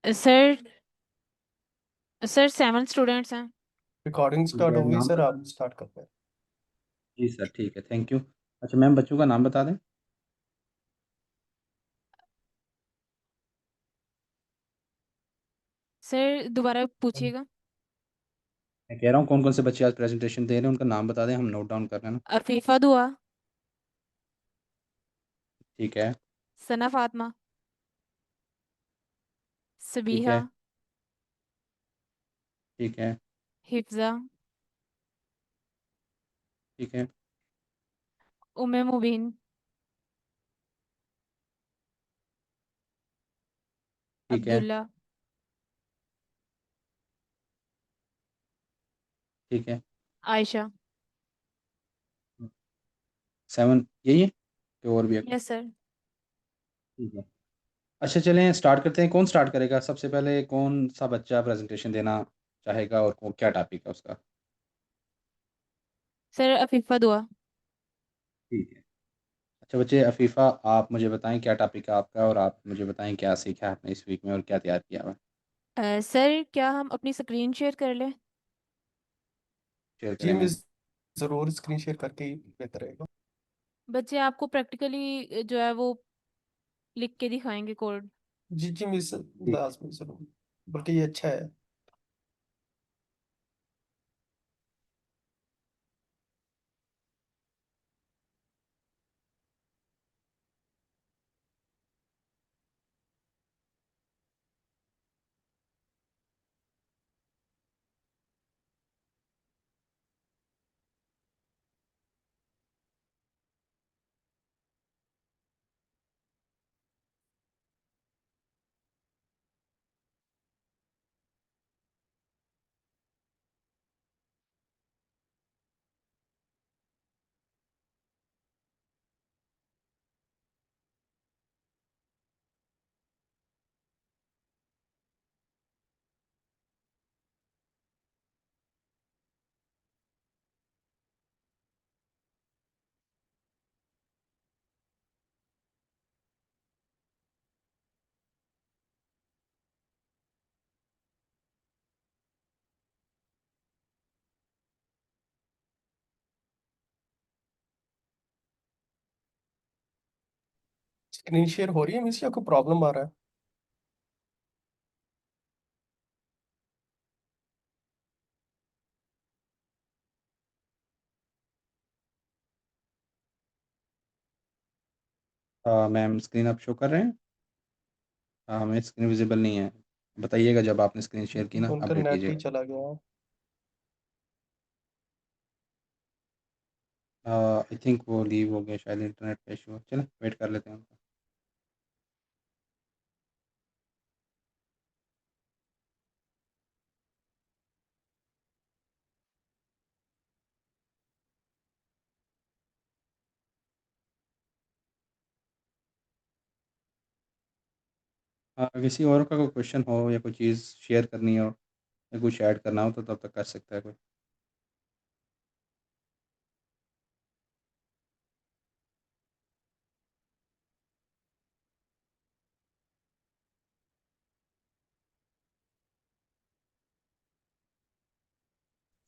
Sir sir 7 students हैं। Recording start उनका हो गई नाम सर, बता आप स्टार्ट कर पाए। जी सर, ठीक है, थैंक यू। अच्छा मैम, बच्चों का नाम बता दें। सर दोबारा पूछिएगा। मैं कह रहा हूँ कौन कौन से बच्चे आज प्रेजेंटेशन दे रहे हैं, उनका नाम बता दें, हम नोट डाउन कर लेना। अफीफा दुआ, ठीक है। सना फातिमा, ठीक सबीहा, है। ठीक है। हिफ्जा, ठीक है। उम्मे मुबीन, ठीक है। अब्दुल्ला, ठीक है। आयशा। 7 यही है कि और भी है कुछ? Yes sir. ठीक है। अच्छा चलें स्टार्ट करते हैं। कौन स्टार्ट करेगा सबसे पहले? कौन सा बच्चा प्रेजेंटेशन देना चाहेगा और क्या टॉपिक है उसका? सर अफीफा दुआ। ठीक है। अच्छा बच्चे, अफीफ़ा आप मुझे बताएं क्या टॉपिक है आपका, और आप मुझे बताएं क्या सीखा है आपने इस वीक में और क्या तैयार किया हुआ है। सर क्या हम अपनी स्क्रीन शेयर कर लें? शेयर जी करें मैम। मिस, जरूर स्क्रीन शेयर करके ही बेहतर रहेगा। बच्चे आपको प्रैक्टिकली जो है वो लिख के दिखाएंगे कोड। जी जी मिस, ठीक है। लाजमी जरूर, बल्कि ये अच्छा है। स्क्रीन शेयर हो रही है मिस, या कोई प्रॉब्लम आ रहा है? मैम स्क्रीन आप शो कर रहे हैं? हमें स्क्रीन विजिबल नहीं है। बताइएगा जब आपने स्क्रीन शेयर की ना, उनका अपडेट नेट ही कीजिएगा। चला गया है। आई थिंक वो लीव हो गया शायद, इंटरनेट का इशू है। चलें वेट कर लेते हैं उनका। किसी और का कोई क्वेश्चन हो या कोई चीज़ शेयर करनी हो या कुछ ऐड करना हो तो तब तक कर सकता है कोई।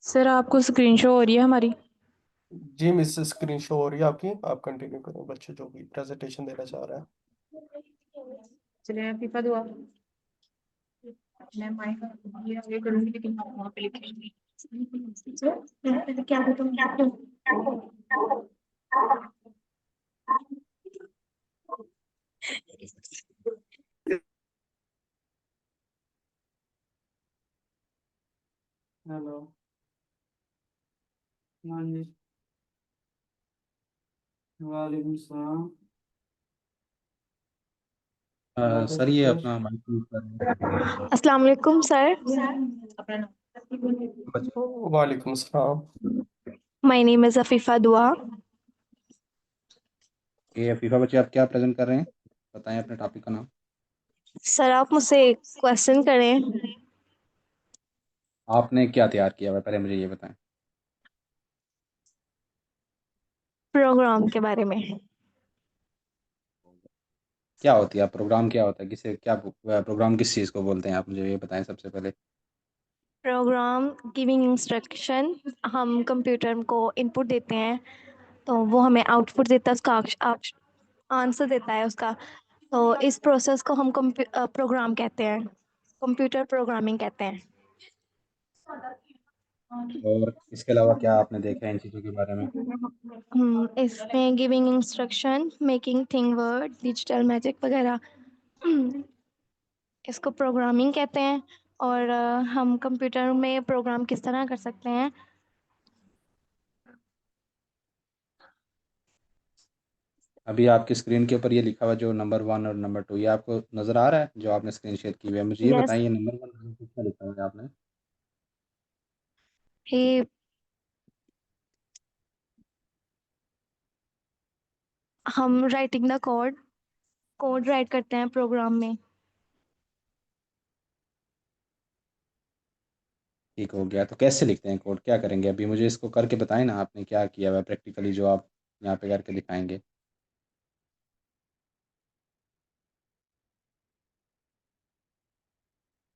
सर आपको स्क्रीन शो हो रही है हमारी? जी मिस, स्क्रीन शो हो रही है आपकी, आप कंटिन्यू करें, बच्चे जो भी प्रेजेंटेशन देना चाह रहा है। चलिए अफीफा दुआ। मैं माइक ये आगे करूंगी लेकिन आप वहाँ पे लिखेंगे। क्या बताऊँ क्या हेलो। हाँ जी। वालेकुम सलाम। क्या सर ये सर? अपना माइक यूज कर रहे हैं। अस्सलाम वालेकुम सर। अपना नाम। बच्चे, वालेकुम सलाम। माय नेम इज़ अफीफा दुआ। ये अफीफ़ा बच्चे आप क्या प्रेजेंट कर रहे हैं? बताएं अपने टॉपिक का नाम। सर आप मुझसे क्वेश्चन करें आपने क्या तैयार किया हुआ है, पहले मुझे ये बताएं। प्रोग्राम के बारे में। क्या होती है, आप प्रोग्राम क्या होता है, किसे क्या प्रोग्राम किस चीज़ को बोलते हैं, आप मुझे ये बताएं सबसे पहले। प्रोग्राम गिविंग इंस्ट्रक्शन, हम कंप्यूटर को इनपुट देते हैं तो वो हमें आउटपुट देता है, उसका आंसर देता है उसका। तो इस प्रोसेस को हम प्रोग्राम कहते हैं, कंप्यूटर प्रोग्रामिंग कहते हैं। और इसके अलावा क्या आपने देखा है इन चीज़ों के बारे में? इसमें giving instruction, making thing word, digital magic वगैरह, इसको प्रोग्रामिंग कहते हैं। और हम कंप्यूटर में प्रोग्राम किस तरह कर सकते हैं। अभी आपकी स्क्रीन के ऊपर ये लिखा हुआ जो नंबर 1 और नंबर 2, ये आपको नज़र आ रहा है जो आपने स्क्रीन शेयर की हुई है? मुझे ये यस, बताइए, नंबर 1 कितना लिखा हुआ है आपने? ये हम राइटिंग द कोड राइट करते हैं प्रोग्राम में। ठीक हो गया, तो कैसे लिखते हैं कोड, क्या करेंगे अभी? मुझे इसको करके बताएं ना, आपने क्या किया हुआ है प्रैक्टिकली जो आप यहाँ पे करके दिखाएंगे।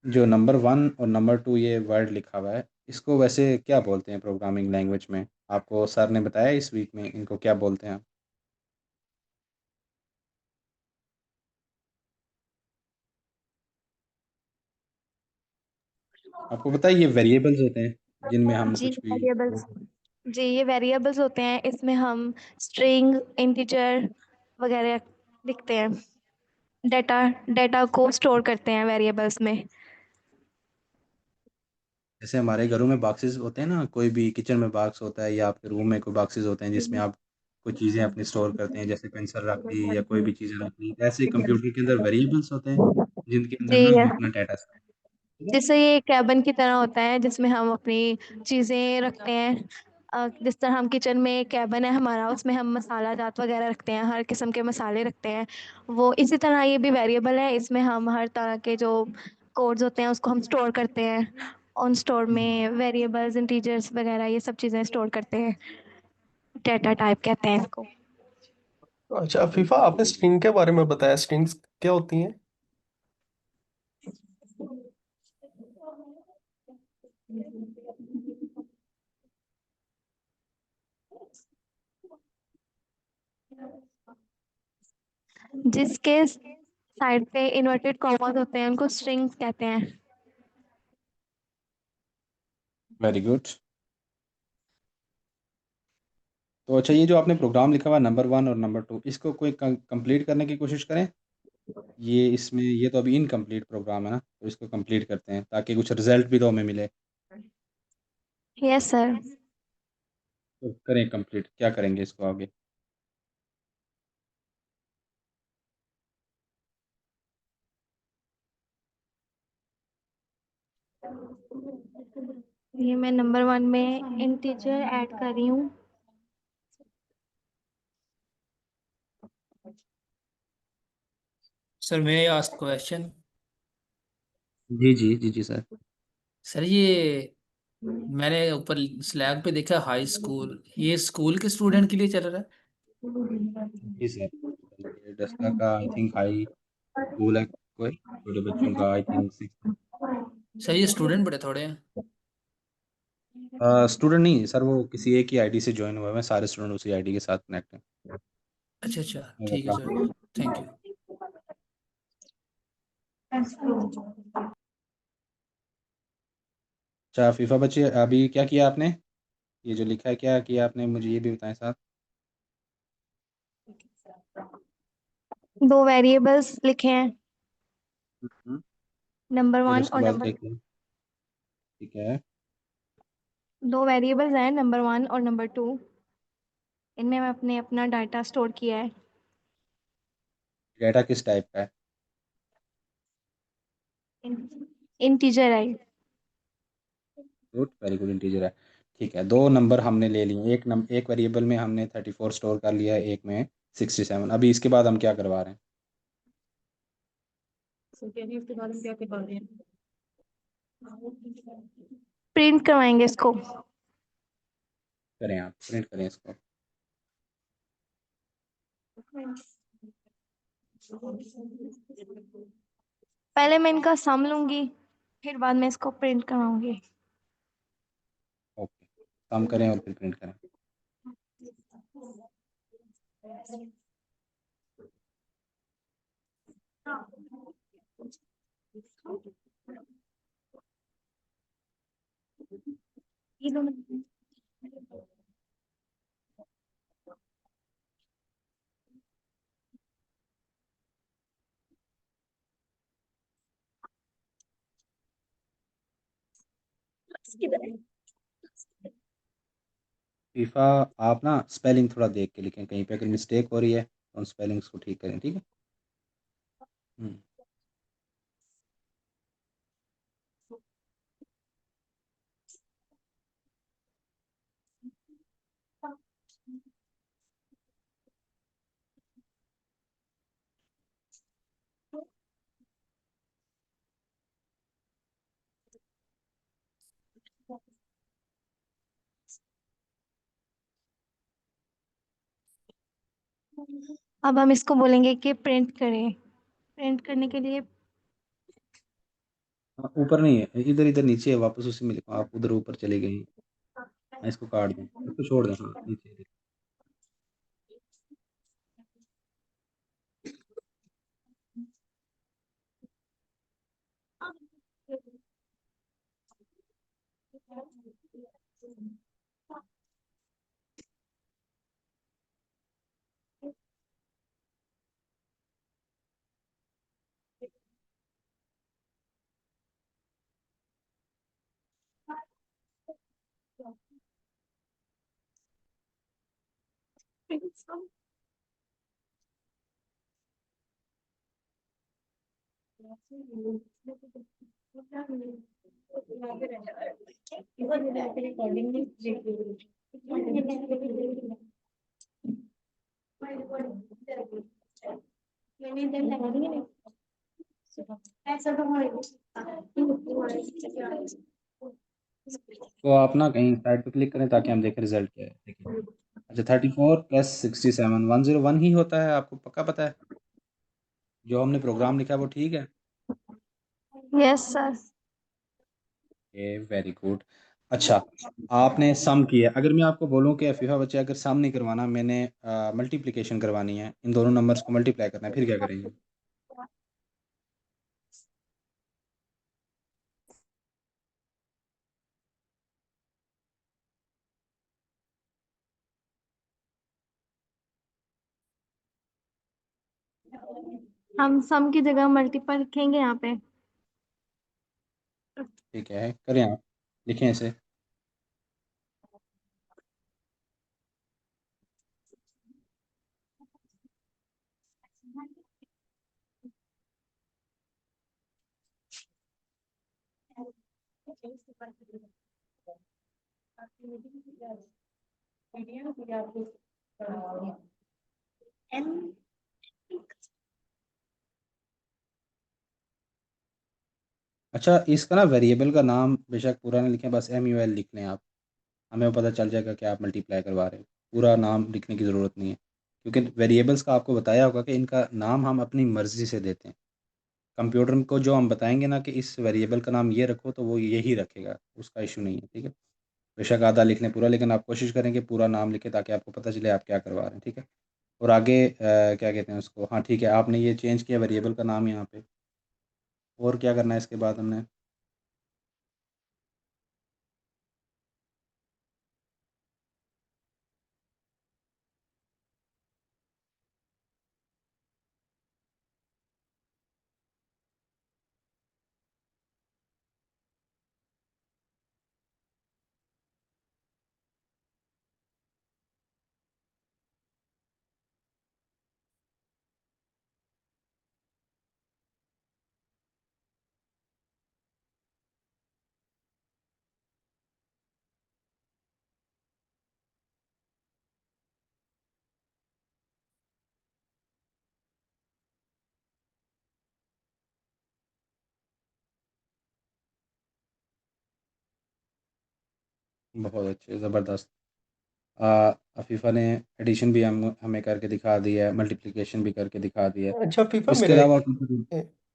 जो नंबर 1 और नंबर 2 ये वर्ड लिखा हुआ है, इसको वैसे क्या बोलते हैं प्रोग्रामिंग लैंग्वेज में? आपको सर ने बताया इस वीक में इनको क्या बोलते हैं? आपको पता है ये वेरिएबल्स होते हैं जिनमें हम जी कुछ भी वेरिएबल्स, जी ये वेरिएबल्स होते हैं, इसमें हम स्ट्रिंग, इंटीजर वगैरह लिखते हैं। डेटा डेटा को स्टोर करते हैं वेरिएबल्स में। जैसे हमारे घरों में बॉक्सेस होते हैं ना, कोई भी किचन में बॉक्स होता है या आपके रूम में कोई बॉक्सेस होते हैं जिसमें आप कुछ चीज़ें अपनी स्टोर करते हैं, जैसे पेंसिल रख ली या कोई भी चीज़ें रख ली, ऐसे ही कंप्यूटर के अंदर वेरिएबल्स होते हैं जिनके अंदर जी ना हम अपना डाटा। जैसे ये कैबिन की तरह होता है जिसमें हम अपनी चीज़ें रखते हैं। जिस तरह हम किचन में कैबिन है हमारा, उसमें हम मसाला जात वगैरह रखते हैं, हर किस्म के मसाले रखते हैं। वो इसी तरह ये भी वेरिएबल है, इसमें हम हर तरह के जो कोड्स होते हैं उसको हम स्टोर करते हैं। ऑन स्टोर में वेरिएबल्स, इंटीजर्स वगैरह ये सब चीज़ें स्टोर करते हैं। डेटा टाइप कहते हैं इसको। अच्छा फीफा, आपने स्ट्रिंग के बारे में बताया, स्ट्रिंग्स क्या होती हैं? जिसके साइड पे इन्वर्टेड कॉमास होते हैं उनको स्ट्रिंग्स कहते हैं। Very good. तो अच्छा, ये जो आपने प्रोग्राम लिखा हुआ नंबर 1 और नंबर 2, इसको कोई कंप्लीट करने की कोशिश करें। ये इसमें ये तो अभी इनकम्प्लीट प्रोग्राम है ना, तो इसको कंप्लीट करते हैं ताकि कुछ रिजल्ट भी तो हमें मिले। Yes sir. तो करें कंप्लीट, क्या करेंगे इसको आगे? ये मैं नंबर 1 में इंटीजर ऐड कर रही हूँ। Sir, may I ask question? जी जी जी जी सर। सर ये मैंने ऊपर स्लैब पे देखा हाई स्कूल, ये स्कूल के स्टूडेंट के लिए चल रहा है। जी सर, ये डस्का का आई थिंक हाई स्कूल है, कोई छोटे बच्चों का आई थिंक 6। सर ये स्टूडेंट बड़े थोड़े हैं। स्टूडेंट नहीं सर, वो किसी एक ही आईडी से ज्वाइन हुए हैं, सारे स्टूडेंट उसी आईडी के साथ कनेक्ट हैं। अच्छा अच्छा, वो ठीक है सर, काफी। Thank you. अच्छा फीफा बच्चे, अभी क्या किया आपने? ये जो लिखा है क्या किया आपने, मुझे ये भी बताएं साथ। दो वेरिएबल्स लिखे हैं, हम्म, नंबर फिर 1 उसके और बाद नंबर क्या किया? ठीक है। दो वेरिएबल्स हैं, नंबर 1 और नंबर 2। इनमें मैं अपने अपना डाटा स्टोर किया है। डाटा किस टाइप का है? इंटीजर है। गुड, वेरी गुड, इंटीजर है। ठीक है, दो नंबर हमने ले लिए, एक वेरिएबल में हमने 34 स्टोर कर लिया है, एक में 67। अभी इसके बाद हम क्या करवा रहे हैं? प्रिंट करवाएंगे इसको। करें, आप प्रिंट करें इसको। पहले मैं इनका सम लूंगी, फिर बाद में इसको प्रिंट कराऊंगी। ओके, काम करें और फिर प्रिंट करें। फीफा, आप ना स्पेलिंग थोड़ा देख के लिखें, कहीं पे अगर मिस्टेक हो रही है तो उन स्पेलिंग्स को ठीक करें, ठीक है। हम्म। अब हम इसको बोलेंगे कि प्रिंट करें। प्रिंट करने के लिए हाँ, ऊपर नहीं है, इधर इधर नीचे है, वापस उसी में लिखो, आप उधर ऊपर चले गए हैं। हाँ, इसको काट दें, इसको छोड़ दें, हाँ नीचे। तो आप ना कहीं साइड पे क्लिक करें ताकि हम देखें रिजल्ट क्या है, देखिए। अच्छा, 34 + 67 101 ही होता है, आपको पक्का पता है? जो हमने प्रोग्राम लिखा है वो ठीक है? Yes sir. ये वेरी गुड। अच्छा, आपने सम किया, अगर मैं आपको बोलूं कि फीफा बच्चे अगर सम नहीं करवाना, मैंने मल्टीप्लिकेशन करवानी है, इन दोनों नंबर्स को मल्टीप्लाई करना है, फिर क्या करेंगे? हम सम की जगह मल्टीपल लिखेंगे यहाँ पे। ठीक है, करें आप, लिखें इसे। अच्छा, इसका ना वेरिएबल का नाम बेशक पूरा ना लिखें, बस MUL लिख लें आप, हमें वो पता चल जाएगा कि आप मल्टीप्लाई करवा रहे हो। पूरा नाम लिखने की ज़रूरत नहीं है, क्योंकि वेरिएबल्स का आपको बताया होगा कि इनका नाम हम अपनी मर्ज़ी से देते हैं। कंप्यूटर को जो हम बताएंगे ना कि इस वेरिएबल का नाम ये रखो, तो वो यही रखेगा, उसका इशू नहीं है, ठीक है। बेशक आधा लिख लें पूरा, लेकिन आप कोशिश करें कि पूरा नाम लिखें ताकि आपको पता चले आप क्या करवा रहे हैं, ठीक है। और आगे क्या कहते हैं उसको, हाँ ठीक है, आपने ये चेंज किया वेरिएबल का नाम यहाँ पे, और क्या करना है इसके बाद हमने? बहुत अच्छे, ज़बरदस्त। अफीफ़ा ने एडिशन भी हमें करके दिखा दी है, मल्टीप्लिकेशन भी करके दिखा दी है। अच्छा फीफा, इसके मेरा अलावा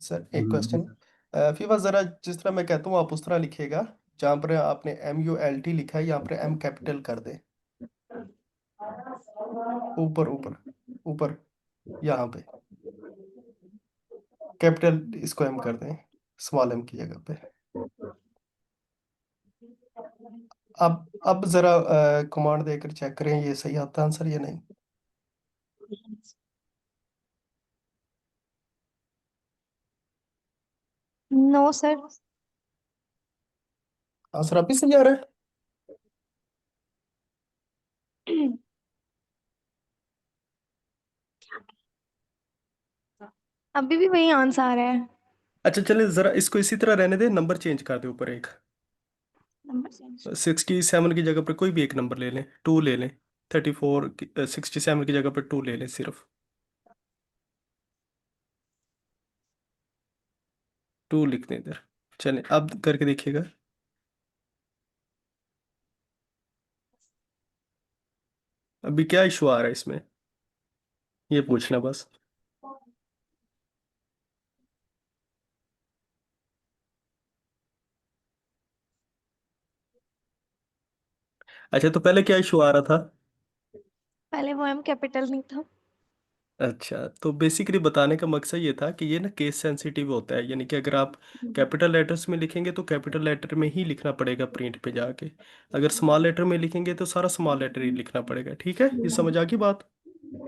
सर एक क्वेश्चन। फीफा ज़रा जिस तरह मैं कहता हूँ आप उस तरह लिखिएगा। जहाँ पर आपने MULT लिखा है यहाँ पर M कैपिटल कर दे। ऊपर ऊपर ऊपर यहाँ पे कैपिटल इसको M कर दें, स्मॉल M की जगह पे। अब ज़रा कमांड देकर चेक करें ये सही आता है आंसर या नहीं। No sir. आंसर आप ही सही आ रहा है। अभी भी वही आंसर आ रहा है। अच्छा चले ज़रा इसको इसी तरह रहने दे, नंबर चेंज कर दे ऊपर एक। Number change. 67 की जगह पर कोई भी एक नंबर ले लें, 2 ले लें। 67 की जगह पर 2 ले लें सिर्फ। 2 लिख दें इधर। चलें अब करके देखिएगा। अभी क्या इशू आ रहा है इसमें, ये पूछना बस। अच्छा तो पहले क्या इशू आ रहा था। पहले वो M कैपिटल नहीं था। अच्छा तो बेसिकली बताने का मकसद ये था कि ये ना केस सेंसिटिव होता है, यानी कि अगर आप कैपिटल लेटर्स में लिखेंगे तो कैपिटल लेटर में ही लिखना पड़ेगा प्रिंट पे जाके। अगर स्मॉल लेटर में लिखेंगे तो सारा स्मॉल लेटर ही लिखना पड़ेगा। ठीक है, ये समझ आ गई बात।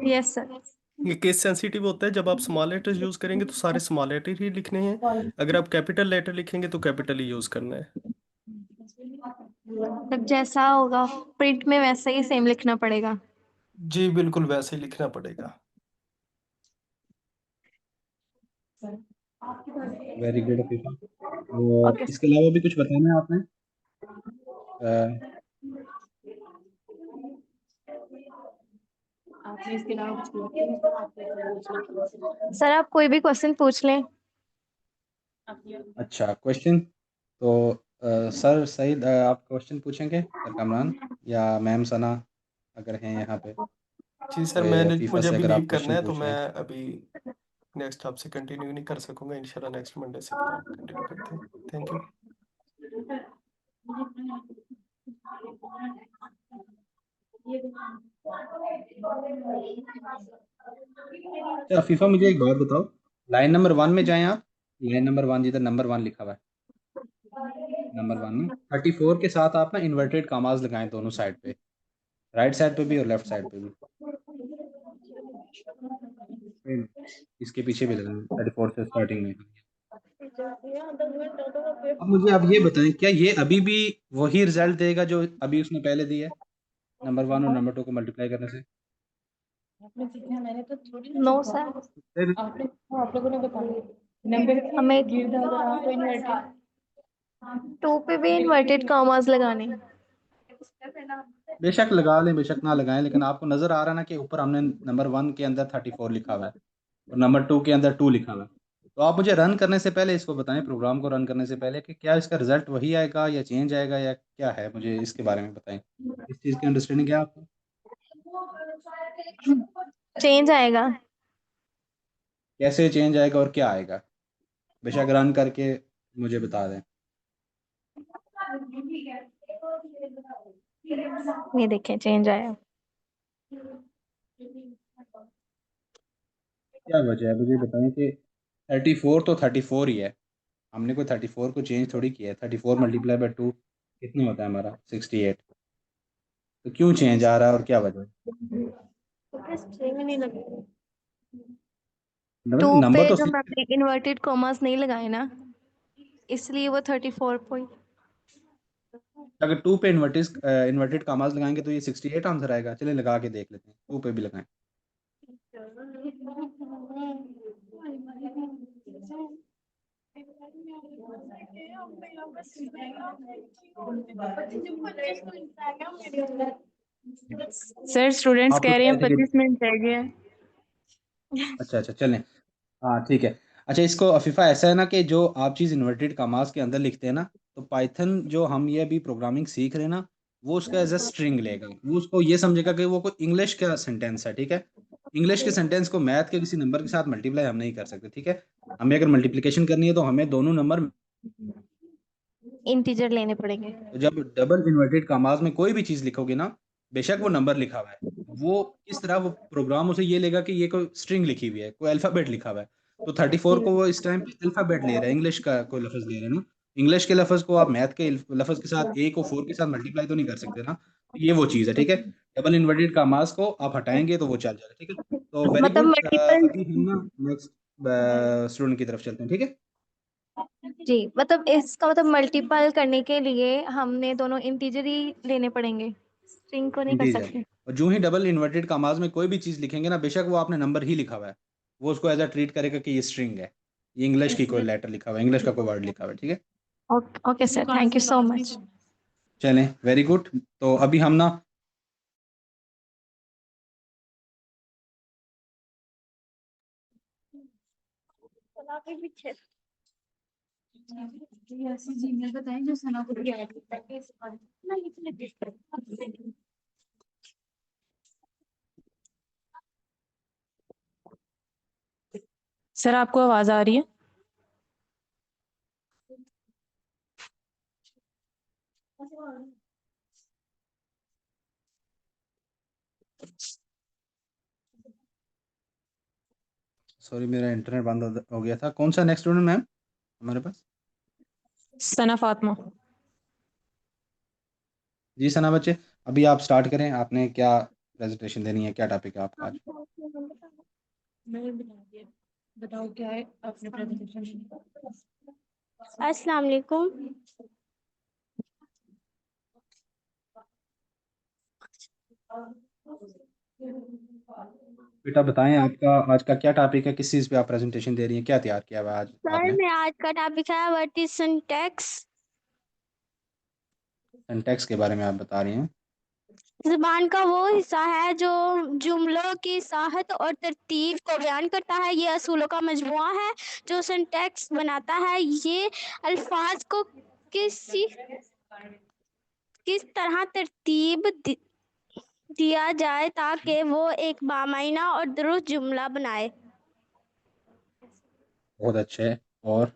Yes sir. ये केस सेंसिटिव होता है, जब आप स्मॉल लेटर्स यूज करेंगे तो सारे स्मॉल लेटर ही लिखने हैं। अगर आप कैपिटल लेटर लिखेंगे तो कैपिटल ही यूज करना है। तब जैसा होगा प्रिंट में वैसा ही सेम लिखना पड़ेगा। जी बिल्कुल वैसे ही लिखना पड़ेगा। Very good Afifa. और ओके। इसके अलावा भी कुछ बताना है आपने? अ, सर आप कोई भी क्वेश्चन पूछ लें। अच्छा क्वेश्चन तो सर सईद आप क्वेश्चन पूछेंगे, सर कमरान या मैम सना अगर हैं यहाँ पे, जी सर, तो मैंने अफीफ़ा मुझे से अभी अगर लीव आप करना क्वेश्चन है तो पूछ मैं लें। अभी नेक्स्ट आपसे कंटिन्यू नहीं कर सकूंगा। इंशाल्लाह नेक्स्ट मंडे से फिर आप कंटिन्यू करते हैं। Thank you. अच्छा अफीफ़ा मुझे एक बात बताओ, लाइन नंबर 1 में जाएं आप। लाइन नंबर 1 जिधर नंबर 1 लिखा हुआ है, नंबर 1 में 34 के साथ आप ना इन्वर्टेड कामाज लगाएं दोनों साइड पे, राइट साइड पे भी और लेफ्ट साइड पे भी। इसके पीछे भी लगाएं 34 से स्टार्टिंग में। अब मुझे आप ये बताएं, क्या ये अभी भी वही रिजल्ट देगा जो अभी उसने पहले दिया है, नंबर 1 और नंबर 2 को मल्टीप्लाई करने से? No sir. फिर हमें 2 पे भी इन्वर्टेड कॉमास लगाने। बेशक लगा लें बेशक ना लगाएं, लेकिन आपको नजर आ रहा है ना कि ऊपर हमने नंबर 1 के अंदर 34 लिखा हुआ है और नंबर 2 के अंदर 2 लिखा हुआ है। तो आप मुझे रन करने से पहले इसको बताएं, प्रोग्राम को रन करने से पहले, कि क्या इसका रिजल्ट वही आएगा या चेंज आएगा या क्या है, मुझे इसके बारे में बताएं। इस चीज़ की अंडरस्टैंडिंग है आपको? चेंज आएगा। कैसे चेंज आएगा और क्या आएगा, बेशक रन करके मुझे बता दें। ये देखें चेंज आया। क्या वजह है मुझे बताएं कि 34 तो 34 ही है, हमने कोई 34 को चेंज थोड़ी किया है। 34 मल्टीप्लाई बाय 2 कितना होता है हमारा 68। तो क्यों चेंज आ रहा है और क्या वजह है? टू पे नंबर तो जो मैंने इन्वर्टेड कॉमास नहीं लगाए ना, इसलिए वो 34 पॉइंट। अगर 2 पे इन्वर्टेड कामाज लगाएंगे तो ये 68 आंसर आएगा। चलिए लगा के देख लेते हैं, 2 पे भी लगाएं। सर स्टूडेंट्स आप तो कह रहे कह हैं रहे थे 25 कि मिनट रह गए हैं। अच्छा अच्छा चलें, हाँ ठीक है। अच्छा इसको अफीफ़ा ऐसा है ना कि जो आप चीज़ इन्वर्टेड कामाज के अंदर लिखते हैं ना, तो पाइथन जो हम ये अभी प्रोग्रामिंग सीख रहे हैं ना, वो उसका एज अ स्ट्रिंग लेगा, वो उसको ये समझेगा कि वो कोई इंग्लिश का सेंटेंस है, ठीक है। इंग्लिश के सेंटेंस को मैथ के किसी नंबर के साथ मल्टीप्लाई हम नहीं कर सकते, ठीक है। हमें अगर मल्टीप्लिकेशन करनी है तो हमें दोनों नंबर, इंटीजर लेने पड़ेंगे। तो जब डबल इन्वर्टेड कॉमास में कोई भी चीज लिखोगे ना, बेशक वो नंबर लिखा हुआ है, वो किस तरह वो प्रोग्राम उसे ये लेगा कि ये कोई स्ट्रिंग लिखी हुई है, कोई अल्फाबेट लिखा हुआ है। तो 34 को वो इस टाइम पे अल्फाबेट ले रहा है, इंग्लिश का कोई लफ्ज ले रहा है ना। इंग्लिश के लफ्ज को आप मैथ के लफ्ज के साथ, ए को 4 के साथ मल्टीप्लाई तो नहीं कर सकते ना। तो ये वो चीज़ है, ठीक है। डबल इन्वर्टेड कॉमास को आप हटाएंगे तो वो चल जाएगा, ठीक है। तो वेरी मतलब गुड। मल्टीपल, अभी हम ना नेक्स्ट स्टूडेंट की तरफ चलते हैं, ठीक है। जी मतलब इसका मतलब मल्टीपल करने के लिए हमने दोनों इंटीजर ही लेने पड़ेंगे, स्ट्रिंग को नहीं कर इंटीजर। सकते। और जो ही डबल इन्वर्टेड कॉमास में कोई भी चीज़ लिखेंगे ना, बेशक वो आपने नंबर ही लिखा हुआ है, वो उसको एज अ ट्रीट करेगा कि ये स्ट्रिंग है, ये इंग्लिश की कोई लेटर लिखा हुआ है, इंग्लिश का कोई वर्ड लिखा हुआ है, ठीक है। Okay okay sir, thank you so much. चलें, वेरी गुड। तो अभी हम ना सर आपको आवाज आ रही है? सॉरी, मेरा इंटरनेट बंद हो गया था। कौन सा नेक्स्ट स्टूडेंट मैम हमारे पास? सना फातिमा। जी सना बच्चे, अभी आप स्टार्ट करें। आपने क्या प्रेजेंटेशन देनी है, क्या टॉपिक है आपका आज? बताओ क्या है आपने प्रेजेंटेशन? अस्सलाम वालेकुम। बेटा बताएं, आपका आज का क्या टॉपिक है, किस चीज़ पे आप प्रेजेंटेशन दे रही हैं, क्या तैयार किया हुआ है आज सर आपने? मैं आज का टॉपिक है व्हाट इज सिंटैक्स। सिंटैक्स के बारे में आप बता रही हैं। ज़ुबान का वो हिस्सा है जो जुमलों की साहत और तरतीब को बयान करता है। ये असूलों का मजमुआ है जो सिंटैक्स बनाता है। ये अल्फाज को किसी किस तरह तरतीब दिया जाए ताकि वो एक बामायना और दुरुस्त जुमला बनाए। बहुत अच्छे। और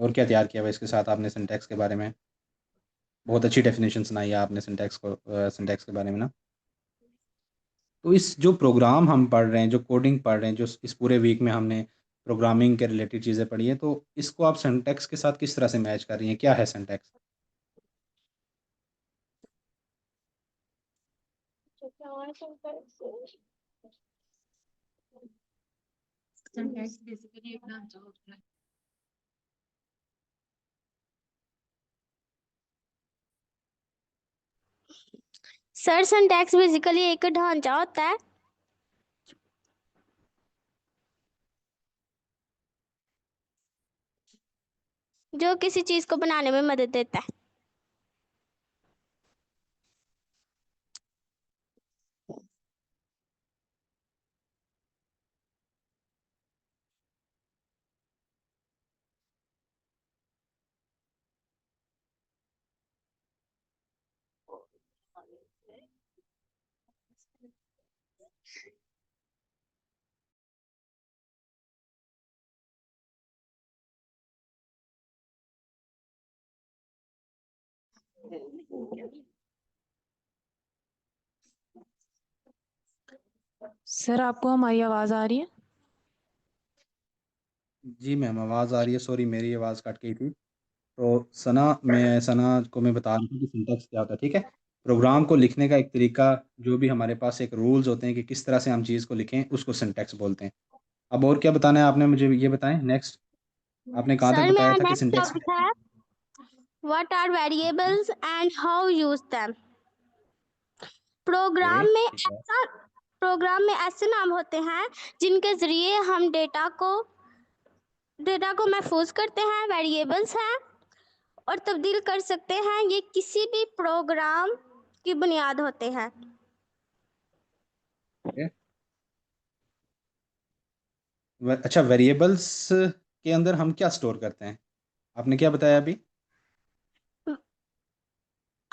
क्या तैयार किया हुआ है इसके साथ आपने सिंटैक्स के बारे में? बहुत अच्छी डेफिनेशन सुनाई है आपने सिंटैक्स के बारे में ना। तो इस जो प्रोग्राम हम पढ़ रहे हैं, जो कोडिंग पढ़ रहे हैं, जो इस पूरे वीक में हमने प्रोग्रामिंग के रिलेटेड चीज़ें पढ़ी हैं, तो इसको आप सिंटैक्स के साथ किस तरह से मैच कर रही हैं, क्या है सिंटैक्स? सर सिंटैक्स बेसिकली एक ढांचा होता है जो किसी चीज को बनाने में मदद देता है। सर आपको हमारी आवाज आ रही है? जी मैम, आवाज़ आ रही है। सॉरी, मेरी आवाज़ कट गई थी। तो सना को मैं बता रहा हूँ कि सिंटैक्स क्या होता है, ठीक है। प्रोग्राम को लिखने का एक तरीका, जो भी हमारे पास एक रूल्स होते हैं कि किस तरह से हम चीज़ को लिखें, उसको सिंटैक्स बोलते हैं। अब और क्या बताना है आपने, मुझे ये बताएं नेक्स्ट। आपने कहाँ तक सर बताया मेरा था कि नेक्स्ट सिंटैक्स? टॉपिक है what are variables and how use them. Okay, program में ठीक है। ऐसा प्रोग्राम में ऐसे नाम होते हैं जिनके जरिए हम डेटा को महफूज करते हैं। वेरिएबल्स हैं और तब्दील कर सकते हैं। ये किसी भी प्रोग्राम की बुनियाद होते हैं। ओके। अच्छा, वेरिएबल्स के अंदर हम क्या स्टोर करते हैं, आपने क्या बताया अभी?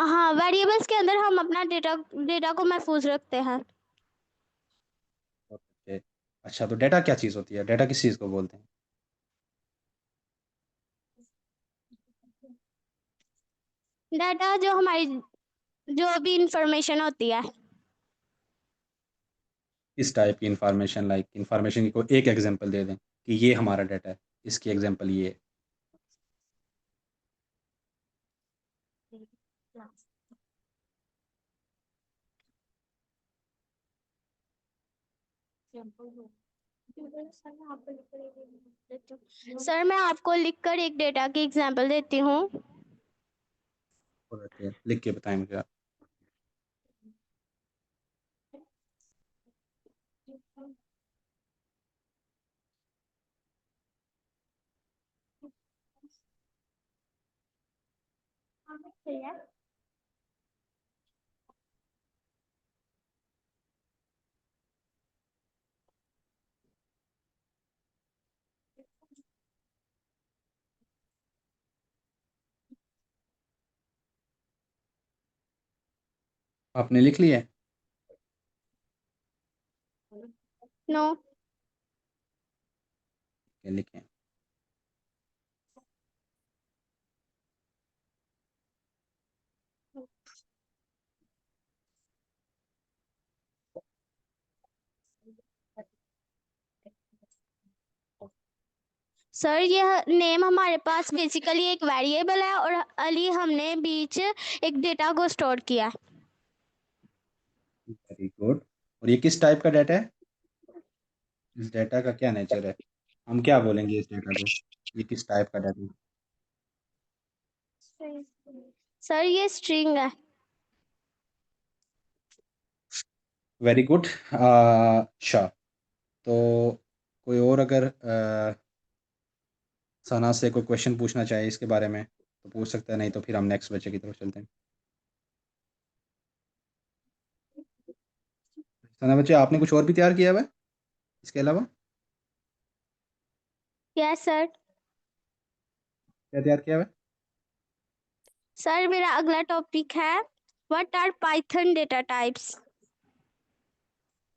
हाँ, वेरिएबल्स के अंदर हम अपना डेटा को महफूज रखते हैं। ओके। अच्छा, तो डेटा क्या चीज़ होती है? डेटा किस चीज़ को बोलते हैं? डाटा जो हमारी जो भी इंफॉर्मेशन होती है। इस टाइप की इंफॉर्मेशन, लाइक इंफॉर्मेशन की कोई एक एग्जांपल दे दें कि ये हमारा डाटा है, इसकी एग्जांपल ये है। सर मैं आपको लिखकर एक डेटा की एग्जांपल देती हूँ। ओके, लिख के बताएं मुझे आप। आपने लिख लिया है? नो। लिखें। सर यह नेम हमारे पास बेसिकली एक वेरिएबल है और अली हमने बीच एक डेटा को स्टोर किया है। Very good. और ये किस टाइप का डाटा है? इस डाटा का क्या नेचर है? हम क्या बोलेंगे इस डाटा को? ये किस टाइप का डाटा है? सर ये स्ट्रिंग है। Very good. अच्छा, तो कोई और अगर सना से कोई क्वेश्चन पूछना चाहे इसके बारे में तो पूछ सकता है, नहीं तो फिर हम नेक्स्ट बच्चे की तरफ चलते हैं। सना बच्चे, आपने कुछ और भी तैयार किया हुआ है इसके अलावा? Yes sir. क्या तैयार किया हुआ है? सर मेरा अगला टॉपिक है what are Python data types.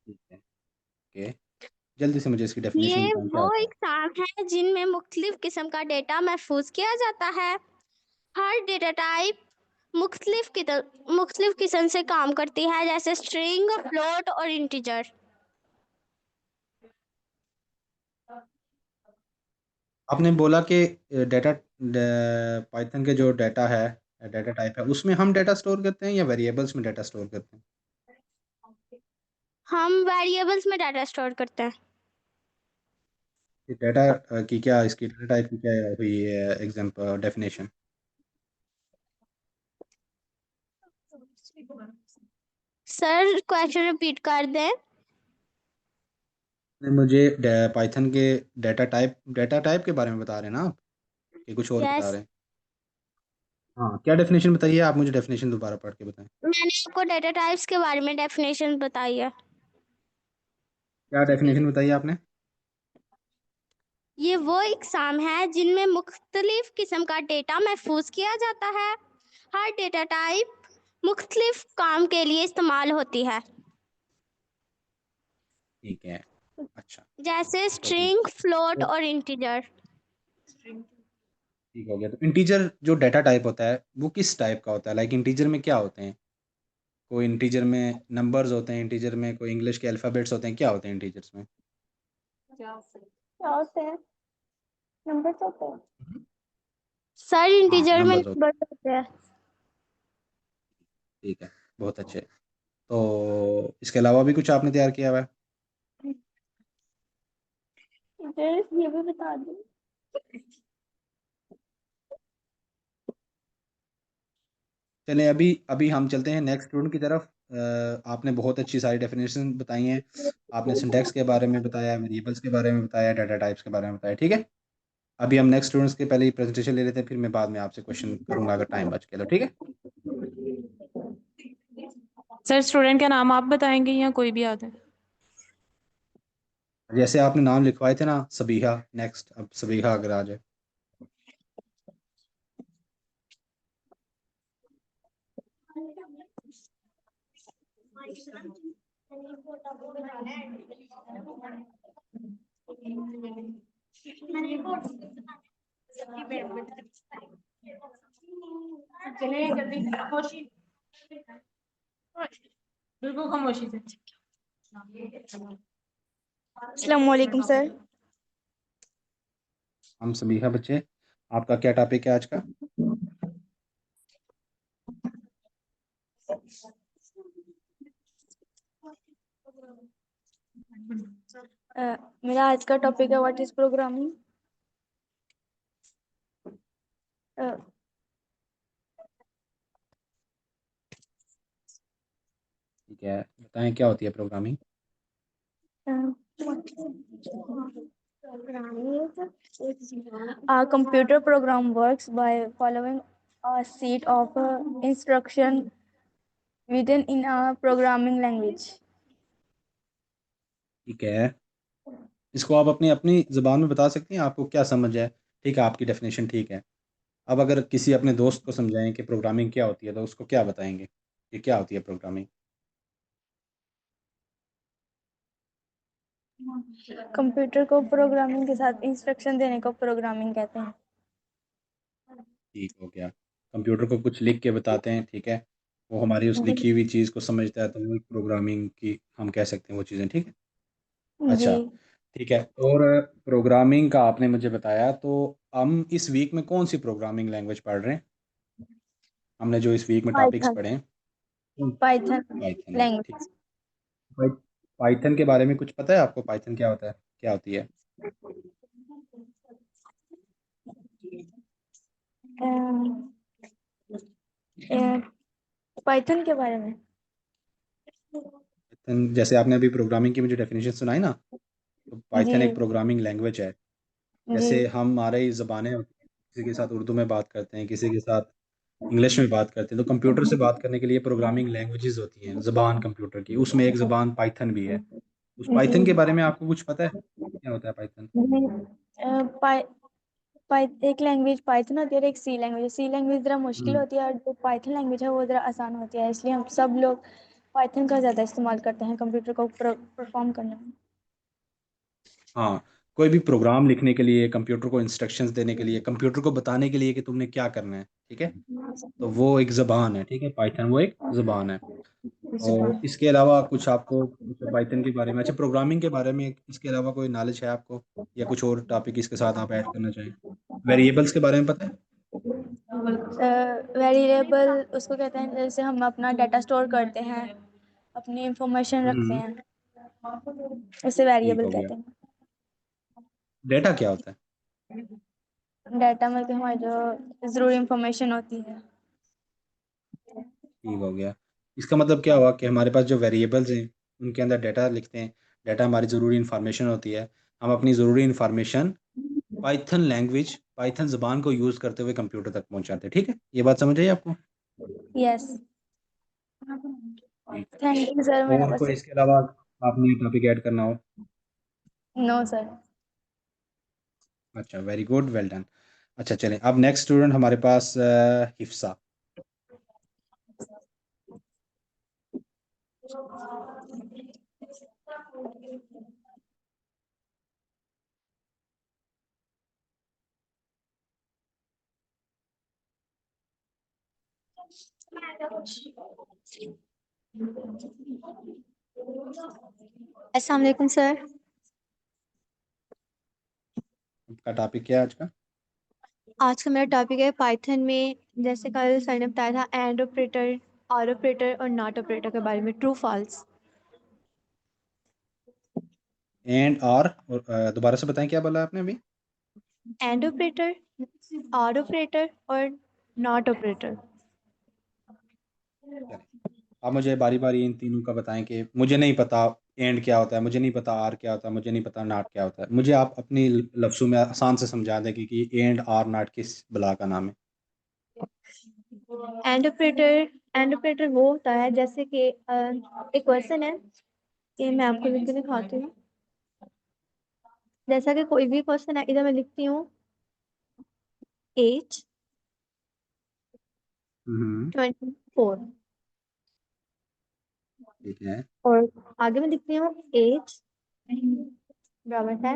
ठीक है। ओके, जल्दी से मुझे इसकी डेफिनेशन ये बताएं, क्या वो होता है? एग्जाम है जिनमें मुख्तलिफ किस्म का डेटा महफूज किया जाता है। हर डेटा टाइप मुख्तलिफ किस्म से काम करती है, जैसे स्ट्रिंग, फ्लोट और इंटीजर। आपने बोला कि डेटा पाइथन के जो डाटा है, डाटा टाइप है, उसमें हम डाटा स्टोर करते हैं या वेरिएबल्स में डाटा स्टोर करते हैं? हम वेरिएबल्स में डाटा स्टोर करते हैं। डाटा की क्या, इसकी डाटा टाइप की क्या हुई है example definition? Sir question repeat कर दें। मुझे पाइथन के डाटा टाइप के बारे में बता रहे हैं ना आप, कि कुछ और बता यस। रहे हैं? हाँ, क्या डेफिनेशन बताइए आप मुझे, डेफिनेशन दोबारा पढ़ के बताएं। मैंने आपको डेटा टाइप्स के बारे में डेफिनेशन बताई है। क्या डेफिनेशन बताइए आपने? ये वो इकसाम है जिनमें मुख्तलिफ किस्म का डेटा महफूज किया जाता है। हर डेटा टाइप मुख्तलिफ काम के लिए इस्तेमाल होती है, ठीक है। अच्छा, जैसे तो ठीक स्ट्रिंग, फ्लोट तो और इंटीजर। ठीक हो गया। तो इंटीजर जो डाटा टाइप होता है वो किस टाइप का होता है? लाइक इंटीजर में क्या होते हैं? कोई इंटीजर में नंबर्स होते हैं, इंटीजर में कोई इंग्लिश के अल्फ़ाबेट्स होते हैं, क्या होते हैं इंटीजर्स में? क्या होते हैं? नंबर्स होते हैं। हम्म। सर हाँ, इंटीजर में नंबर्स होते हैं। नंबर्स होते हैं। ठीक है, बहुत अच्छे। तो इसके अलावा भी कुछ आपने तैयार किया हुआ है? ये भी बता दूं। चलें, अभी अभी हम चलते हैं नेक्स्ट स्टूडेंट की तरफ। आपने बहुत अच्छी सारी डेफिनेशन बताई हैं। आपने सिंटैक्स के बारे में बताया, वेरिएबल्स के बारे में बताया, डाटा टाइप्स के बारे में बताया। ठीक है, अभी हम नेक्स्ट स्टूडेंट्स के पहले ही प्रेजेंटेशन ले लेते हैं, फिर मैं बाद में आपसे क्वेश्चन करूंगा अगर टाइम बच गया तो। ठीक है। सर स्टूडेंट का नाम आप बताएंगे या कोई भी आता है? जैसे आपने नाम लिखवाए थे ना, सबीहा, नेक्स्ट अब सबीहा अगर आ जाए। बिल्कुल खामोशी से। अस्सलाम वालेकुम सर। हम समीहा बच्चे, आपका क्या टॉपिक है आज का? मेरा आज का टॉपिक है व्हाट इज प्रोग्रामिंग। ठीक है, बताएं क्या होती है programming? A computer program works by following a set of instruction written in a programming language. ठीक है, इसको आप अपनी अपनी ज़बान में बता सकती हैं, आपको क्या समझ है? ठीक है, आपकी डेफिनेशन ठीक है। अब अगर किसी अपने दोस्त को समझाएं कि प्रोग्रामिंग क्या होती है तो उसको क्या बताएंगे कि क्या होती है प्रोग्रामिंग? कंप्यूटर को प्रोग्रामिंग के साथ इंस्ट्रक्शन देने को प्रोग्रामिंग कहते हैं। ठीक हो गया, कंप्यूटर को कुछ लिख के बताते हैं, ठीक है, वो हमारी उस लिखी हुई चीज़ को समझता है तो वो प्रोग्रामिंग की हम कह सकते हैं वो चीज़ें, ठीक है। जी। अच्छा, ठीक है, और प्रोग्रामिंग का आपने मुझे बताया, तो हम इस वीक में कौन सी प्रोग्रामिंग लैंग्वेज पढ़ रहे हैं? हमने जो इस वीक में टॉपिक्स पाइथन। पढ़े हैं, पाइथन पाइथन है, ठीक लैंग्वेज। है। पाइथन के बारे में कुछ पता है आपको? पाइथन क्या होता है, क्या होती है? पाइथन के बारे में। पाइथन, जैसे आपने अभी प्रोग्रामिंग की मुझे डेफिनेशन सुनाई ना, तो जी पाइथन एक प्रोग्रामिंग लैंग्वेज है। जी जैसे हमारी ज़बानें होती हैं, किसी के साथ उर्दू में बात करते हैं, किसी के साथ इंग्लिश में बात करते हैं, तो कंप्यूटर से बात करने के लिए प्रोग्रामिंग लैंग्वेजेस होती हैं, ज़बान कंप्यूटर की, उसमें एक ज़बान पाइथन भी है। उस जी पाइथन के बारे में आपको कुछ पता है, क्या होता है पाइथन? जी। अ, पाइ पाइ एक लैंग्वेज पाइथन होती है और एक सी लैंग्वेज। सी लैंग्वेज ज़रा मुश्किल हम्म, होती है और जो पाइथन लैंग्वेज है वो ज़रा आसान होती है, इसलिए हम सब लोग पाइथन का ज़्यादा इस्तेमाल करते हैं कंप्यूटर को परफॉर्म करने में। हाँ, कोई भी प्रोग्राम लिखने के लिए, कंप्यूटर को इंस्ट्रक्शंस देने के लिए, कंप्यूटर को बताने के लिए कि तुमने क्या करना है, ठीक है, तो वो एक ज़बान है, ठीक है, पाइथन वो एक ज़बान है। और इसके अलावा कुछ आपको पाइथन के बारे में, अच्छा प्रोग्रामिंग के बारे में इसके अलावा कोई नॉलेज है आपको, या कुछ और टॉपिक इसके साथ आप ऐड करना चाहें? वेरिएबल्स के बारे में पता है? वेरिएबल उसको कहते हैं जैसे हम अपना डाटा स्टोर करते हैं, अपनी इंफॉर्मेशन रखते हम्म, हैं, उसे ठीक वेरिएबल हो गया। कहते हैं। डेटा क्या होता है? डाटा मतलब हमारी जो ज़रूरी इंफॉर्मेशन होती है। ठीक हो गया, इसका मतलब क्या हुआ कि हमारे पास जो वेरिएबल्स हैं उनके अंदर डाटा लिखते हैं, डाटा हमारी ज़रूरी इन्फॉर्मेशन होती है, हम अपनी ज़रूरी इन्फॉर्मेशन पाइथन लैंग्वेज, पाइथन ज़बान को यूज़ करते हुए कंप्यूटर तक पहुंचाते हैं, ठीक है, ये बात समझ आई आपको? यस। ठीक थैंक यू सर, है, मेरा और बस। कोई इसके अलावा आपने टॉपिक ऐड करना हो? No sir. अच्छा, वेरी गुड, वेल डन। अच्छा चलें, अब नेक्स्ट स्टूडेंट हमारे पास हिफ्सा। अस्सलाम वालेकुम सर। आपका टॉपिक क्या है आज का? आज का मेरा टॉपिक है पाइथन में, जैसे कल सर ने बताया था एंड ऑपरेटर, और ऑपरेटर और नॉट ऑपरेटर के बारे में, ट्रू फॉल्स। एंड और दोबारा से बताएं, क्या बोला आपने अभी? एंड ऑपरेटर, और ऑपरेटर और नॉट ऑपरेटर। चलें, आप मुझे बारी बारी इन तीनों का बताएं कि मुझे नहीं पता एंड क्या होता है, मुझे नहीं पता आर क्या होता है, मुझे नहीं पता नाट क्या होता है, मुझे आप अपनी लफ्ज़ों में आसान से समझा दें कि एंड आर नाट किस बला का नाम है। एंड ऑपरेटर वो होता है जैसे कि एक क्वेश्चन है कि मैं आपको लिख के दिखाती हूँ। जैसा कि कोई भी क्वेश्चन है, इधर मैं लिखती हूँ एज हम्म, 24, ठीक है। और आगे मैं लिखती हूँ एज बराबर है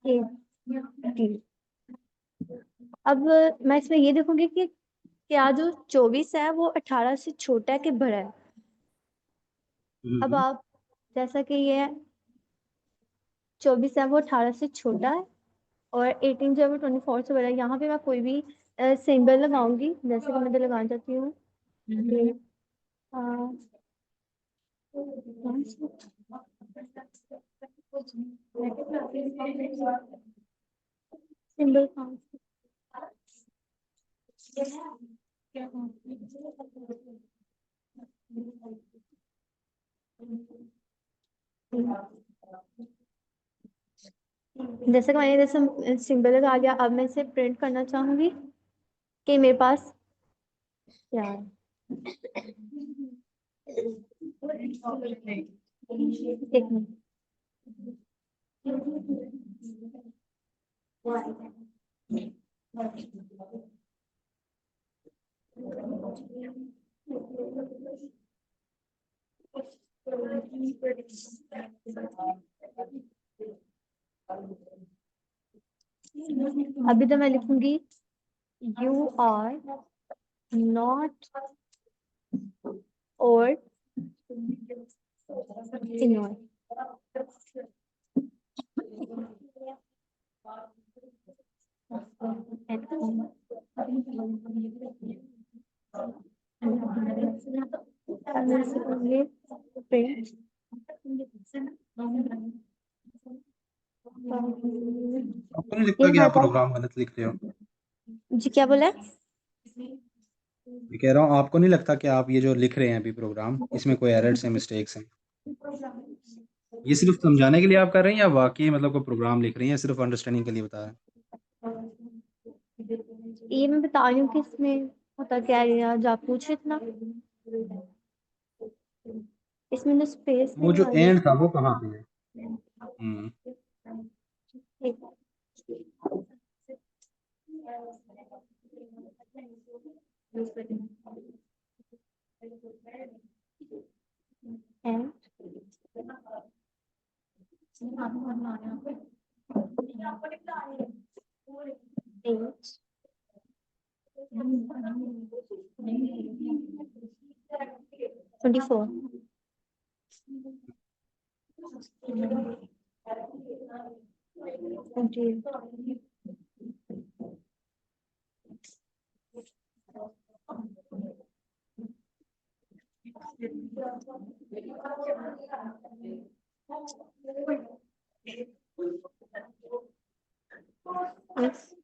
एज। अब मैं इसमें ये देखूंगी कि क्या जो 24 है वो 18 से छोटा है कि बड़ा है। अब आप जैसा कि ये 24 है वो 18 से छोटा है और 18 जो है वो 24 से बड़ा है। यहाँ पे मैं कोई भी सिंबल लगाऊंगी, जैसे कि मैं तो लगाना चाहती हूँ सिंबल जैसे कि मैंने जैसे सिंबल लगा दिया, अब मैं इसे प्रिंट करना चाहूंगी कि मेरे पास क्या है। एक मिनट। अभी तो मैं लिखूंगी यू आर नॉट और इग्नोर। आपको नहीं ये लगता कि हमारे आप पास प्रोग्राम गलत लिख रहे हो? जी क्या बोला है? मैं कह रहा हूँ आपको नहीं लगता कि आप ये जो लिख रहे हैं अभी प्रोग्राम, इसमें कोई एरर्स हैं, मिस्टेक्स हैं? ये सिर्फ समझाने के लिए आप कर रहे हैं या वाकई मतलब कोई प्रोग्राम लिख रही हैं, सिर्फ अंडरस्टैंडिंग के लिए बता रहे हैं? ये मैं बता रही हूँ कि इसमें होता क्या है, आज आप पूछ रहे थे ना, इसमें ना स्पेस वो नहीं जो आ एंड रही। था वो कहाँ पे है? एक and eight 24 20 S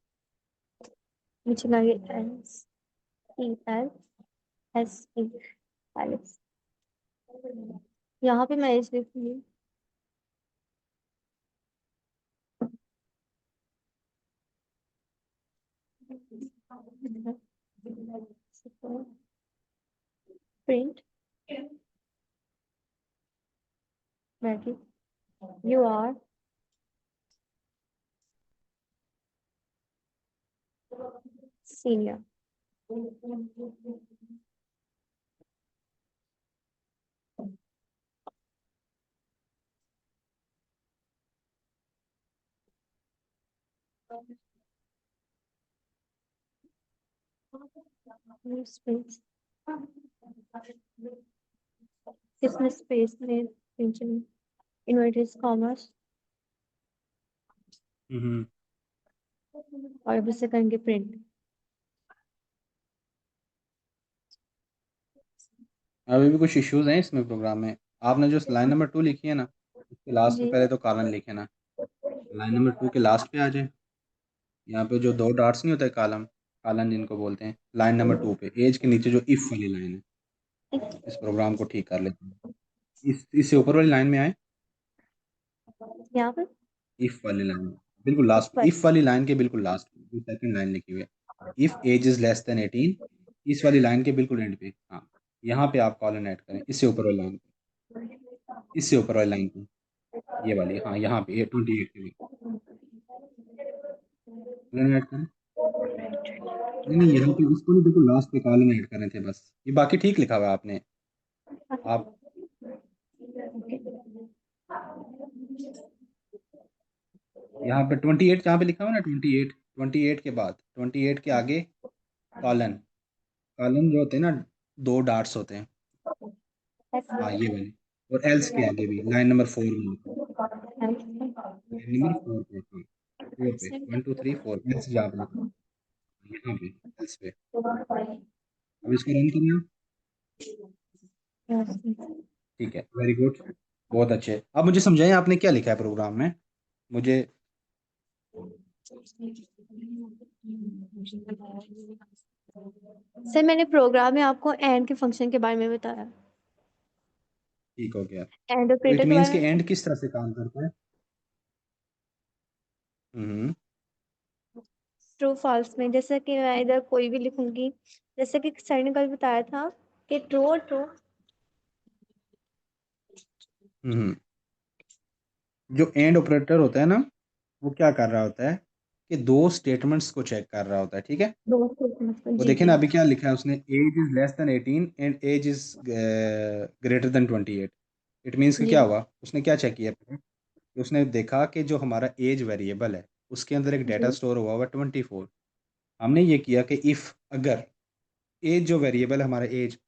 which like S E L S E Alice। यहाँ पे मैं एज लिखूंगी print bracket you are senior। Space इसमें स्पेस में इन्वर्टेड कॉमर्स और अब इसे करेंगे प्रिंट। अभी भी कुछ इश्यूज हैं इसमें प्रोग्राम में। आपने जो लाइन नंबर 2 लिखी है ना, उसके लास्ट पे जी पहले तो कॉलन लिखे ना। लाइन नंबर 2 के लास्ट पे आ जाए। यहाँ पे जो 2 डॉट्स नहीं होते, कॉलम कॉलन जिनको बोलते हैं, लाइन नंबर 2 पे एज के नीचे जो इफ वाली लाइन है, इस प्रोग्राम को ठीक कर लेते हैं। इससे ऊपर वाली लाइन में आए। यहाँ पर इफ वाली लाइन बिल्कुल लास्ट, पर इफ वाली लाइन के बिल्कुल लास्ट जो सेकंड लाइन लिखी हुई है, if age is less than 18, इस वाली लाइन के बिल्कुल एंड पे। हाँ, यहाँ पे आप कॉलन ऐड करें, इससे ऊपर वाली लाइन पे, इससे ऊपर वाली लाइन पे, ये वाली। हाँ, यहाँ पे 28 के लिए कॉलन ऐड करें। नहीं नहीं, यहाँ पे इसको नहीं, बिल्कुल लास्ट पे कॉलम ऐड कर रहे थे बस, ये बाकी ठीक लिखा हुआ है आपने। आप यहाँ पे 28 जहाँ पे लिखा हुआ ना, 28, 28 के बाद, 28 के आगे कॉलन, कॉलन जो होते हैं ना, दो डार्ट्स होते हैं। हाँ ये वाले, और एल्स के आगे भी लाइन नंबर 4 में लिखो, लाइन नंबर 4 पे, हाँ 4 पे, 1 2 3 4 एल्स जहाँ पे लिखा है, यहाँ पे एल्स पे। अब इसको रन करना। ठीक है, वेरी गुड, बहुत अच्छे। अब मुझे समझाएं आपने क्या लिखा है प्रोग्राम में, मुझे। सर मैंने प्रोग्राम में आपको एंड के फंक्शन के बारे में बताया, ठीक हो गया। एंड तो ऑपरेटर इट के मीन्स बारे कि में। एंड किस तरह से काम करता है? हम्म। ट्रू फॉल्स में, जैसे कि मैं इधर कोई भी लिखूंगी, जैसे कि सर ने कल बताया था कि ट्रू और ट्रू। हम्म। जो एंड ऑपरेटर होता है ना, वो क्या कर रहा होता है कि दो स्टेटमेंट्स को चेक कर रहा होता है, ठीक है। दो स्टेटमेंट्स, वो जी देखिए जी ना, अभी क्या लिखा है उसने, age is less than 18 and age is greater than 28। It means कि जी क्या हुआ, उसने क्या चेक किया पहले? कि उसने देखा कि जो हमारा एज वेरिएबल है उसके अंदर एक डाटा जी स्टोर हुआ हुआ 24। हमने ये किया कि इफ़, अगर एज जो वेरिएबल हमारा एज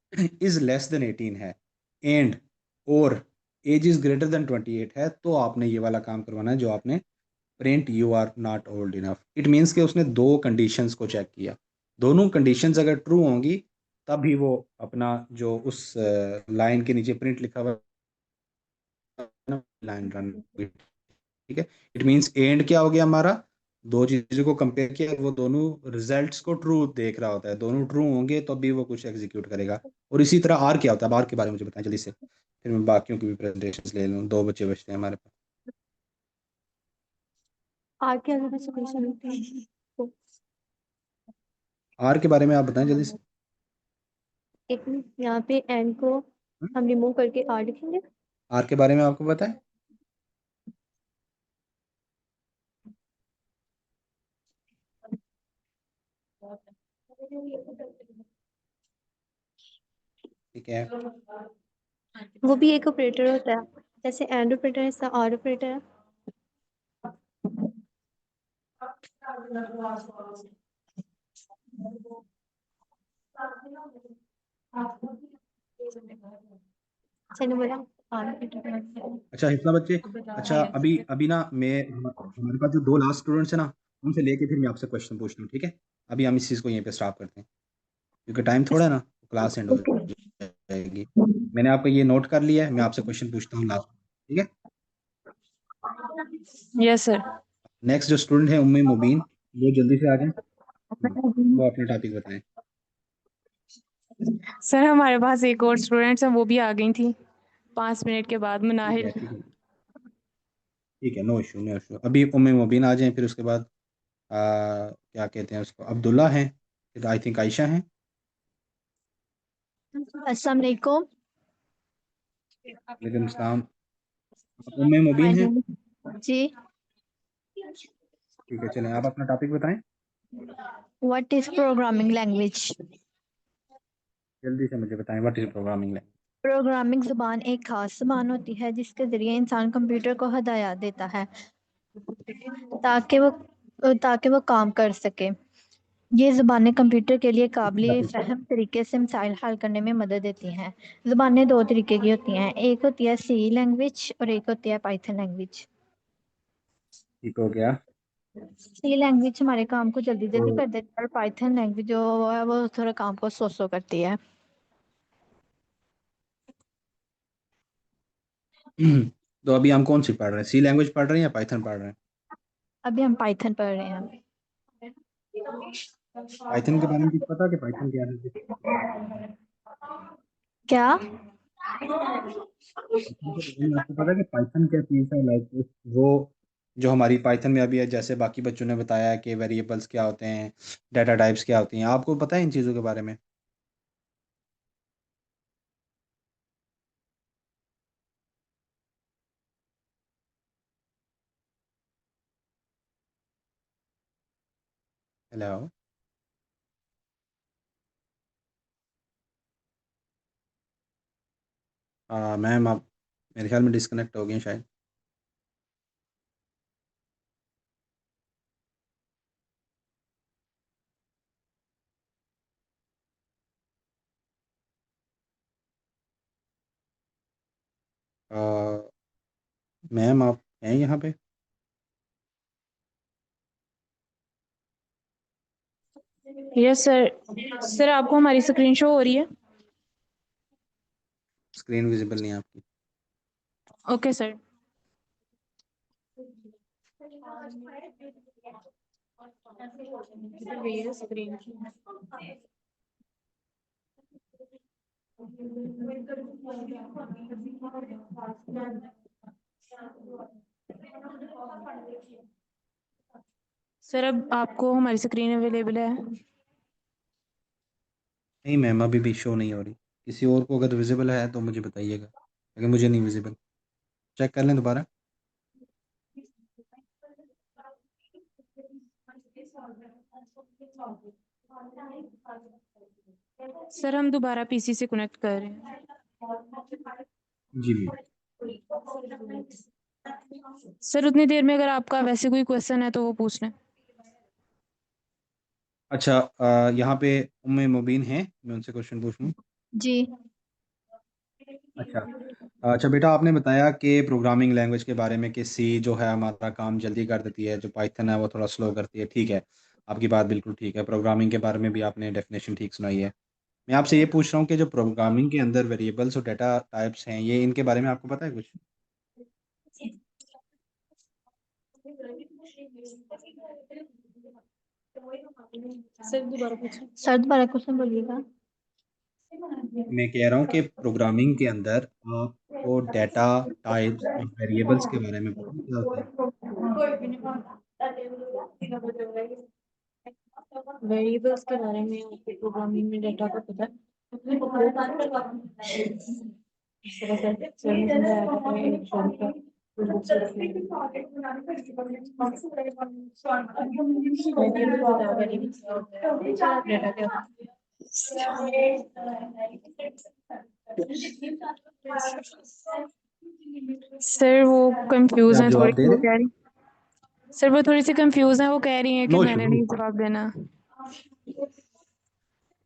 इज लेस देन 18 है, एंड और एज इज ग्रेटर देन 28 है, तो आपने ये वाला काम करवाना है जो आपने, print you are not old enough. It means कि उसने दो कंडीशंस को चेक किया, दोनों कंडीशंस अगर ट्रू होंगी तभी वो अपना जो उस लाइन के नीचे प्रिंट लिखा हुआ है लाइन रन, ठीक है। इट मीन्स एंड क्या हो गया हमारा, दो चीजों को कंपेयर किया, वो दोनों रिजल्ट्स को ट्रू देख रहा होता है, दोनों ट्रू होंगे तो भी वो कुछ एग्जीक्यूट करेगा। और इसी तरह आर क्या होता है, अब आर के बारे में मुझे बताएं जल्दी से, फिर मैं बाकियों की भी प्रेजेंटेशन ले लूँ, दो बच्चे बचते हैं हमारे पास। आगे अगर सॉल्यूशन होते हैं तो आर के बारे में आप बताएं जल्दी से। एक मिनट, यहाँ पे एंड को हम रिमूव करके आर लिखेंगे। आर के बारे में आपको पता है? ठीक है। वो भी एक ऑपरेटर होता है, जैसे एंड ऑपरेटर है, ऐसा आर ऑपरेटर है। मैंने बोला आर ऑपरेटर। अच्छा इतना बच्चे, अच्छा अभी अभी ना मैं, हमारे पास जो दो लास्ट स्टूडेंट्स हैं ना, उनसे लेके फिर मैं आपसे क्वेश्चन पूछता हूँ, ठीक है। अभी हम इस चीज़ को यहीं पे स्टॉप करते हैं, क्योंकि टाइम थोड़ा है ना, क्लास एंड हो ओके। जाएगी। मैंने आपका ये नोट कर लिया है, मैं आपसे क्वेश्चन पूछता हूँ लास्ट, ठीक है। Yes sir. नेक्स्ट जो स्टूडेंट है उम्मी मुबीन, वो जल्दी से आ जाए। वो अपना टॉपिक बताएं। सर हमारे पास एक और स्टूडेंट्स हैं, वो भी आ गई थी 5 मिनट के बाद, ठीक मुनाहिल। है ठीक है ठीक है, नो इशू नो इशू। अभी उम्मी मुबीन आ जाए, फिर उसके बाद क्या कहते हैं उसको, अब्दुल्ला हैं, फिर आई थिंक आयशा हैं। अस्सलाम वालेकुम। वालेकुम सलाम। उम्मी मुबीन हैं। जी। ठीक है, चलें आप अपना टॉपिक बताएं व्हाट इज प्रोग्रामिंग लैंग्वेज? जल्दी से, मुझे बताएं what is programming language. Programming ज़ुबान एक खास ज़ुबान होती है जिसके ज़रिए इंसान कंप्यूटर को हदायत देता है ताकि वो ताकि वो काम कर सके। ये ज़ुबानें कंप्यूटर के लिए काबिल फ़हम तरीके से मसाइल हल करने में मदद देती हैं। ज़ुबानें दो तरीके की होती हैं, एक होती है सी लैंग्वेज और एक होती है पाइथन लैंग्वेज। ठीक हो गया। सी लैंग्वेज हमारे काम को जल्दी तो जल्दी कर देती है और पाइथन लैंग्वेज जो है वो थोड़ा काम को स्लो स्लो करती है। तो अभी हम कौन सी पढ़ रहे हैं, सी लैंग्वेज पढ़ रहे हैं या पाइथन पढ़ रहे हैं? अभी हम पाइथन पढ़ रहे हैं। पाइथन के बारे में कुछ पता कि पाइथन क्या है? क्या? आपको पता है कि पाइथन क्या चीज़ है, लाइक वो जो हमारी पाइथन में अभी है, जैसे बाकी बच्चों ने बताया कि वेरिएबल्स क्या होते हैं, डाटा टाइप्स क्या होती हैं, आपको पता है इन चीज़ों के बारे में? हेलो। मैम आप मेरे ख्याल में डिस्कनेक्ट हो गए हैं शायद। आ, मैम आप हैं यहाँ पे? Yes sir. सर आपको हमारी स्क्रीन शो हो रही है? स्क्रीन विजिबल नहीं है आपकी। Okay sir. सर अब आपको हमारी स्क्रीन अवेलेबल है? नहीं मैम अभी भी शो नहीं हो रही। किसी और को अगर विजिबल है तो मुझे बताइएगा, लेकिन मुझे नहीं विजिबल। चेक कर लें दोबारा। सर हम दोबारा पीसी से कनेक्ट कर रहे हैं। जी मैम। सर उतनी देर में अगर आपका वैसे कोई क्वेश्चन है तो वो पूछ लें। अच्छा यहाँ पे उम्मे मुबीन हैं, मैं उनसे क्वेश्चन पूछ लूँ? जी। अच्छा। अच्छा बेटा, आपने बताया कि प्रोग्रामिंग लैंग्वेज के बारे में कि सी जो है हमारा काम जल्दी कर देती है, जो पाइथन है वो थोड़ा स्लो करती है। ठीक है, आपकी बात बिल्कुल ठीक है। प्रोग्रामिंग के बारे में भी आपने डेफिनेशन ठीक सुनाई है। मैं आपसे ये पूछ रहा हूँ कि जो प्रोग्रामिंग के अंदर वेरिएबल्स और डाटा टाइप्स हैं, ये इनके बारे में आपको पता है कुछ? सर दोबारा क्वेश्चन बोलिएगा। मैं कह रहा हूँ कि प्रोग्रामिंग के अंदर आपको डाटा टाइप्स और वेरिएबल्स के बारे में पता है क्या होता है? वेरिएबल्स के बारे में आपको प्रोग्रामिंग में डाटा का पता है? सर वो क्या कंफ्यूज आप हैं थोड़ी जवाब सी, दे वो रहे हैं? कह रही सर वो थोड़ी सी कंफ्यूज हैं, वो कह रही हैं कि नो इशू, मैंने नो। नहीं जवाब देना।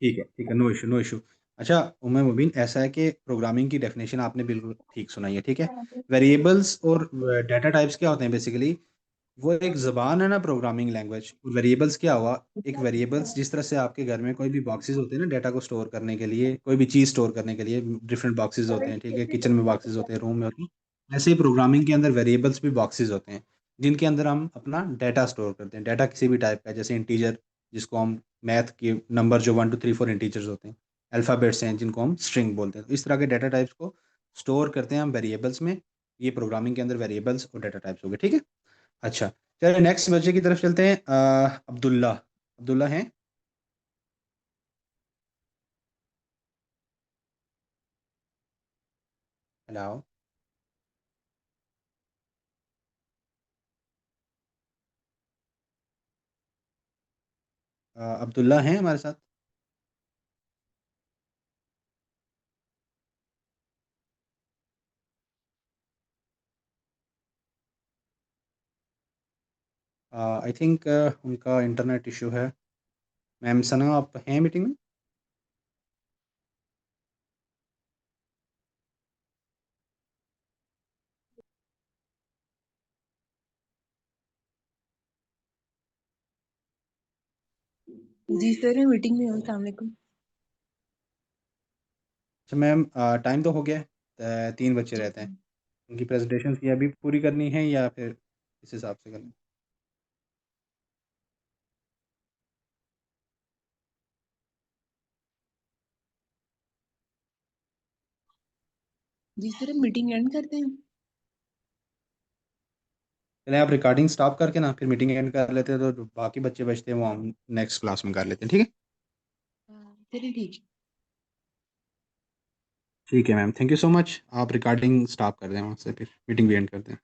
ठीक है, ठीक है, नो इशू, नो इशू। अच्छा उमर मुबीन, ऐसा है कि प्रोग्रामिंग की डेफिनेशन आपने बिल्कुल ठीक सुनाई है। ठीक है, वेरिएबल्स और डाटा टाइप्स क्या होते हैं बेसिकली? वो एक ज़बान है ना, प्रोग्रामिंग लैंग्वेज। वेरिएबल्स क्या हुआ? एक वेरिएबल्स जिस तरह से आपके घर में कोई भी बॉक्सेस होते हैं ना, डाटा को स्टोर करने के लिए, कोई भी चीज़ स्टोर करने के लिए डिफरेंट बॉक्सेस होते हैं। ठीक है, किचन में बॉक्सेस होते हैं, रूम में होते हैं। ऐसे ही प्रोग्रामिंग के अंदर वेरिएबल्स भी बॉक्सेस होते हैं, जिनके अंदर हम अपना डाटा स्टोर करते हैं। डाटा किसी भी टाइप का है, जैसे इंटीजर, जिसको हम मैथ के नंबर जो 1 2 3 4 इंटीजर्स होते हैं, अल्फ़ाबेट्स हैं जिनको हम स्ट्रिंग बोलते हैं। तो इस तरह के डाटा टाइप्स को स्टोर करते हैं हम वेरिएबल्स में। ये प्रोग्रामिंग के अंदर वेरिएबल्स और डाटा टाइप्स हो गए। ठीक है। अच्छा, चलिए नेक्स्ट बच्चे की तरफ चलते हैं। अब्दुल्ला। अब्दुल्ला हैं? हेलो। अब्दुल्ला हैं हमारे साथ? आई थिंक उनका इंटरनेट इशू है। मैम सना, आप हैं मीटिंग में? जी सर, मैं मीटिंग में हूँ। अस्सलाम वालेकुम। अच्छा मैम, टाइम तो हो गया है। 3 बच्चे रहते हैं। उनकी प्रेजेंटेशन की अभी पूरी करनी है या फिर इस हिसाब से करनी? जी सर, मीटिंग एंड करते हैं। चलिए आप रिकॉर्डिंग स्टॉप करके ना फिर मीटिंग एंड कर लेते हैं, तो जो बाकी बच्चे बचते हैं वो हम नेक्स्ट क्लास में कर लेते हैं। ठीक है। चलिए ठीक है। ठीक है ma'am, thank you so much. आप रिकॉर्डिंग स्टॉप कर दें, वहाँ से फिर मीटिंग भी एंड करते हैं।